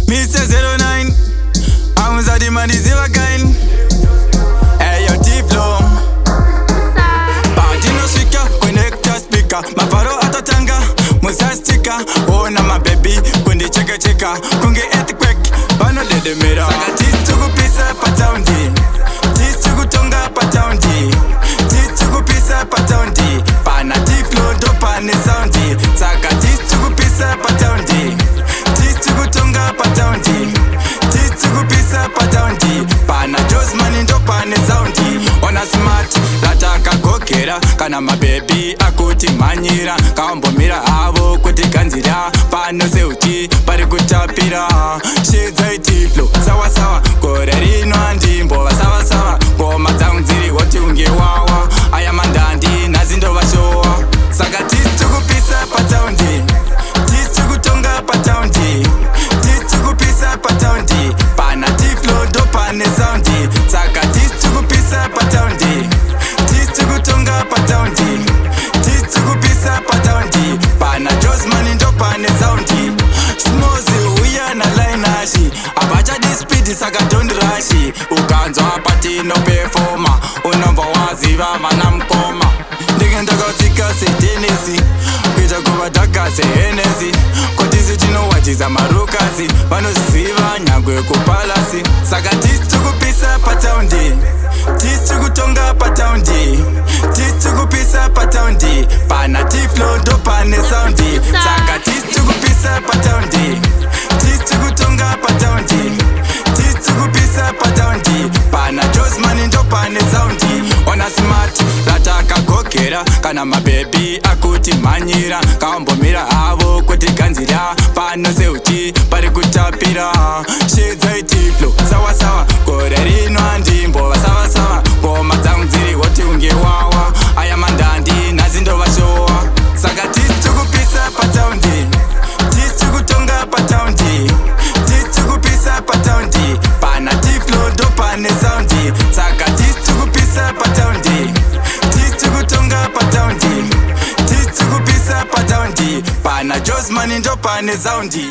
Mr. 09 Amuzadi mandiziva kain Ayo T-Flow Party no swika connecta speaker Mavaro atatanga musastika Ona my baby kundi cheka cheka Kungi earthquake Bano lede mira Saka tistuku pisa Patown D Tistuku tonga Patown D Tistuku pisa Patown D Pana T-Flow do pane sound D Saka tistuku pisa Patown D Tistuku tonga Patown D Tistuku pisa Patown D Pana Jozman ndo pane sound D Ona smart lataka gokera Kana mabebi akuti manyira Kaombomira avo kuti kanzira Pano seuti pari kutapira Shedza T-Flow sawa sawa Gore rino andimbo sawa sawa Ngoma dzangu dziri woti unge wawa Aya mandandi nazindo vashowa Saka tistuku pisa Patown D Tistuku tonga Patown D Tistuku pisa Patown D Pana T-Flow ndo pane sound D Saka tistuku pisa Patown D Tistuku tonga Patown D Tistuku pisa Patown D Pana Jozman ndo pane sound D Smozi uya na line ashi Abacha di speed saka don't rush Ukanzo apati no performa Unomba waziva vana mkoma Ndigenda katika se Tennessee Kuja kubadaka se Hennessy Kotisi chino wachiza marukasi Vanosiva nyagwe kupalasi Saka tistuku pisa Patown D Tistuku tonga Patown D Tistuku pisa Patown D Pana T-Flow ndo pane sound D Saka tistuku pisa Patown D Tistuku tonga Patown D Tistuku pisa Patown D Pana Jozman ndo pane sound D Ona smart lataka gokera Kana mabebi akuti manyira Kaombomira avo kuti kanzira Pano seuti pari kutapira Shedza T-Flow sawa sawa Gore rino andimbo sawa sawa Ngoma dzangu dziri woti unge wawa Aya mandandi nazindo vashowa Saka tistuku pisa Patown D Tistuku tonga Patown D Tistuku pisa Patown D Pana T-Flow ndo pane sound D Saka tistuku pisa Patown D Tistuku tonga Patown D Tistuku pisa Patown D Pana Jozman ndo pane sound D